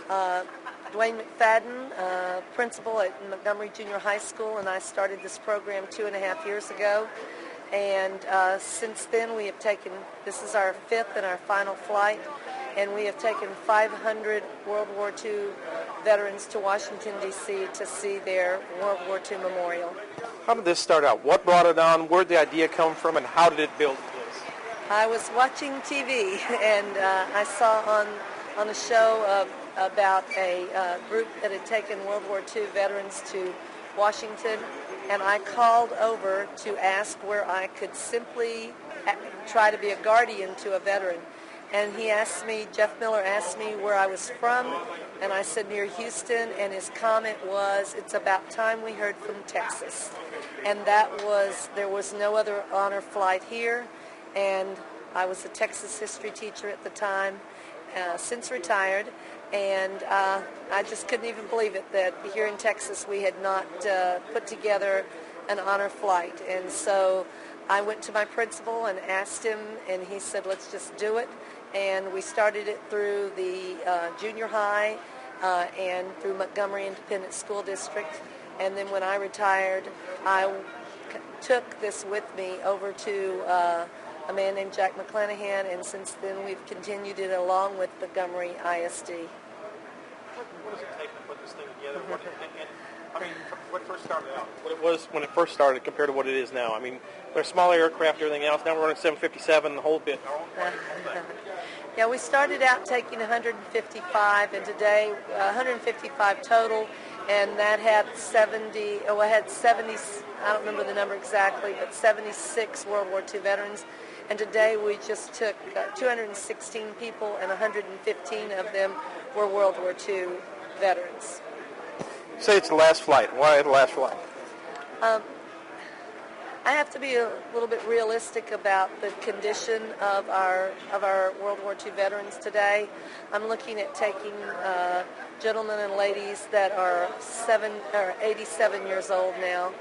Dwayne McFadden, principal at Montgomery Junior High School, and I started this program 2.5 years ago. And since then we have taken, this is our 5th and our final flight, and we have taken 500 World War II veterans to Washington, D.C. to see their World War II memorial. How did this start out? What brought it on? Where did the idea come from, and how did it build this? I was watching TV, and I saw on a show about a group that had taken World War II veterans to Washington, and I called over to ask where I could simply try to be a guardian to a veteran. And he asked me, Jeff Miller asked me where I was from, and I said near Houston, and his comment was, it's about time we heard from Texas. And that was, there was no other honor flight here, and I was a Texas history teacher at the time, since retired, and I just couldn't even believe it that here in Texas we had not put together an honor flight. And so I went to my principal and asked him, and he said, let's just do it. And we started it through the junior high and through Montgomery Independent School District. And then when I retired, I took this with me over to a man named Jack McClanahan, and since then we've continued it along with Montgomery ISD. What does it take to put this thing together? What first started out? What it was when it first started compared to what it is now? I mean, there's small aircraft, everything else. Now we're running 757, the whole bit. Yeah, we started out taking 155, and today 155 total, and that had 70. Oh, I had 70. I don't remember the number exactly, but 76 World War II veterans. And today we just took 216 people, and 115 of them were World War II veterans. Say it's the last flight. Why the last flight? I have to be a little bit realistic about the condition of our World War II veterans today. I'm looking at taking gentlemen and ladies that are 87 years old now.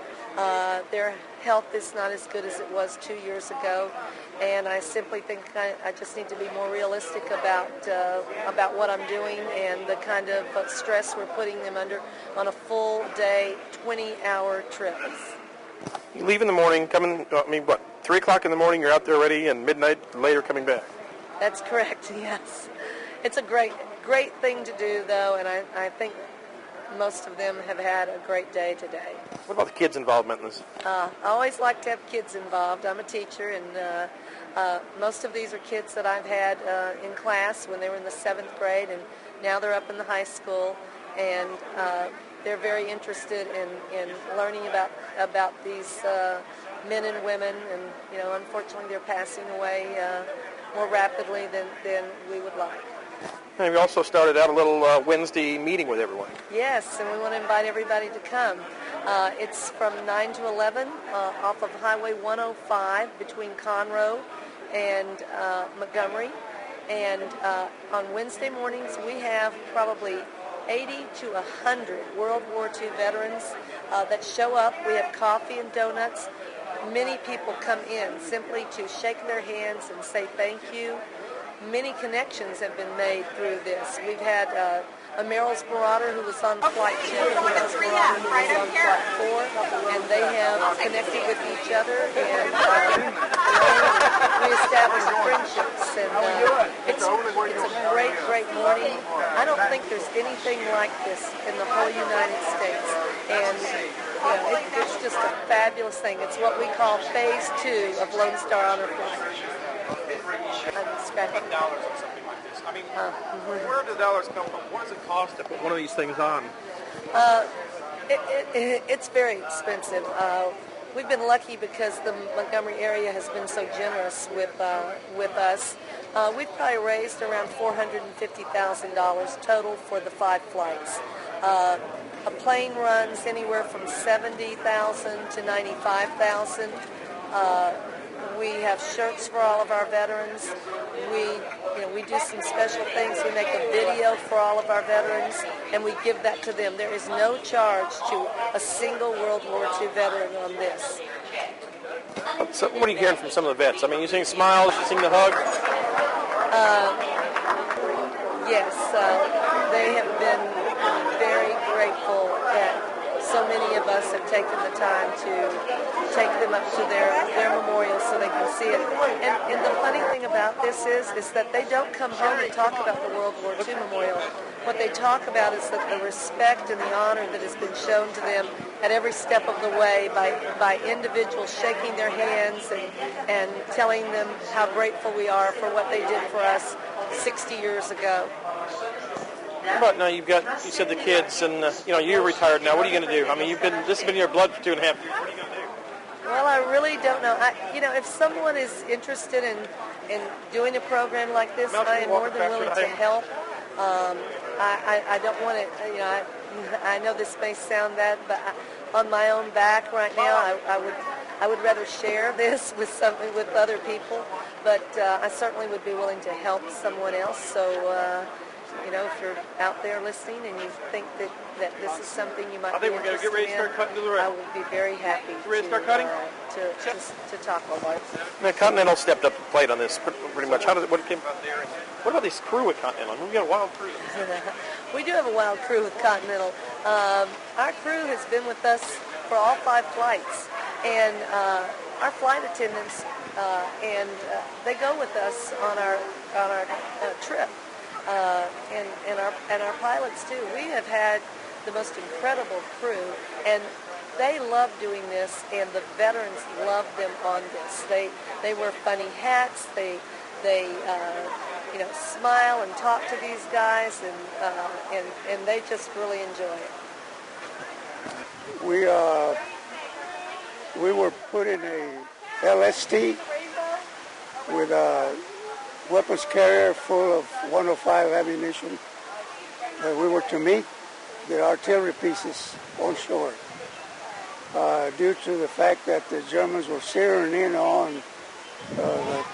Their health is not as good as it was 2 years ago, and I simply think I just need to be more realistic about what I'm doing and the kind of stress we're putting them under on a full day, 20-hour trip. You leave in the morning, 3 o'clock in the morning, you're out there already, and midnight later coming back. That's correct, yes. It's a great thing to do, though, and I think most of them have had a great day today. What about the kids' involvement in this? I always like to have kids involved. I'm a teacher, and most of these are kids that I've had in class when they were in the 7th grade, and now they're up in the high school, and they're very interested in learning about these men and women, and unfortunately they're passing away more rapidly than we would like. And we also started out a little Wednesday meeting with everyone. Yes, and we want to invite everybody to come. It's from 9 to 11 off of Highway 105 between Conroe and Montgomery. And on Wednesday mornings we have probably 80 to 100 World War II veterans that show up. We have coffee and donuts. Many people come in simply to shake their hands and say thank you. Many connections have been made through this. We've had a Merrill's Marauder who was on Flight 2, and Merrill's Marauder who was on Flight 4, and they have connected with each other, and we established friendships, and it's a great morning. I don't think there's anything like this in the whole United States, and it's just a fabulous thing. It's what we call Phase 2 of Lone Star Honor Flight. $1 on something like this. I mean, where do the dollars come from? What does it cost to put one of these things on? It's very expensive. We've been lucky because the Montgomery area has been so generous with us. We've probably raised around $450,000 total for the 5 flights. A plane runs anywhere from $70,000 to $95,000. We have shirts for all of our veterans. We do some special things. We make a video for all of our veterans, and we give that to them. There is no charge to a single World War II veteran on this. So what are you hearing from some of the vets? I mean, you seeing smiles, you seeing the hug? Yes, they have taken the time to take them up to their memorial so they can see it. And the funny thing about this is that they don't come home and talk about the World War II memorial. What they talk about is that the respect and the honor that has been shown to them at every step of the way by individuals shaking their hands and telling them how grateful we are for what they did for us 60 years ago. But now you said the kids, and you're retired now. What are you going to do? I mean, this has been your blood for 2.5 years. What are you going to do? Well, I really don't know. If someone is interested in doing a program like this, I am more than willing to help. I don't want to, I know this may sound bad, but on my own back right now, I would rather share this with other people, but I certainly would be willing to help someone else. So, if you're out there listening and you think that this is something you might be interested in, I think we're going to get ready to start cutting to the right. I would be very happy to talk about it. Now, Continental stepped up the plate on this pretty much. What came about there? What about this crew at Continental? We've got a wild crew. We do have a wild crew with Continental. Our crew has been with us for all 5 flights, and our flight attendants they go with us on our trip, and our pilots too. We have had the most incredible crew, and they love doing this, and the veterans love them on this. They wear funny hats. They smile and talk to these guys, and they just really enjoy it. We were put in a LST with a weapons carrier full of 105 ammunition. We were to meet the artillery pieces on shore. Due to the fact that the Germans were zeroing in on the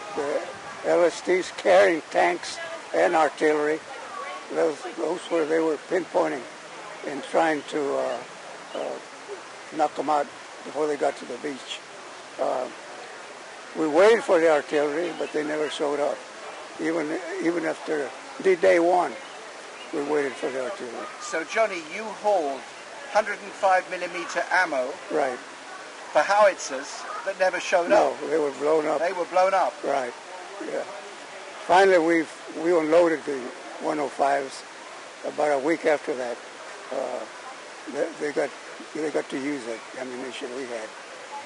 LSTs carrying tanks and artillery, those were they were pinpointing and trying to knock them out before they got to the beach. We waited for the artillery, but they never showed up. Even after D-Day 1, we waited for the artillery. So, Johnny, you hauled 105 millimeter ammo, right, for howitzers that never showed up. No, they were blown up. They were blown up. Right. Yeah. Finally, we unloaded the 105s. About a week after that, they got to use the ammunition we had.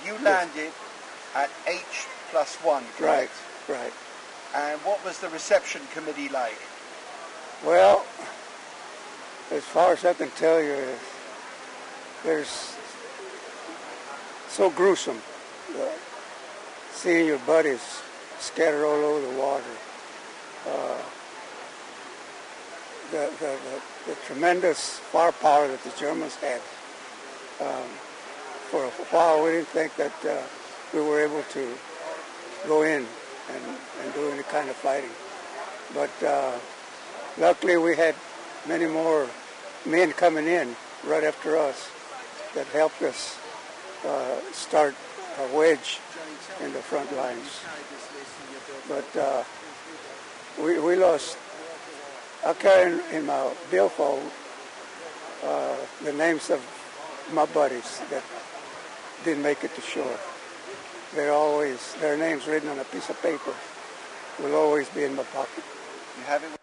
You landed at H+1, correct? Right. And what was the reception committee like? Well, as far as I can tell you, there's so gruesome seeing your buddies scattered all over the water. The tremendous firepower that the Germans had. For a while, we didn't think that we were able to go in and do any kind of fighting. But luckily, we had many more men coming in right after us that helped us start a wedge in the front lines. But we lost. I carry in my billfold the names of my buddies that didn't make it to shore. Their names written on a piece of paper will always be in my pocket. You have it?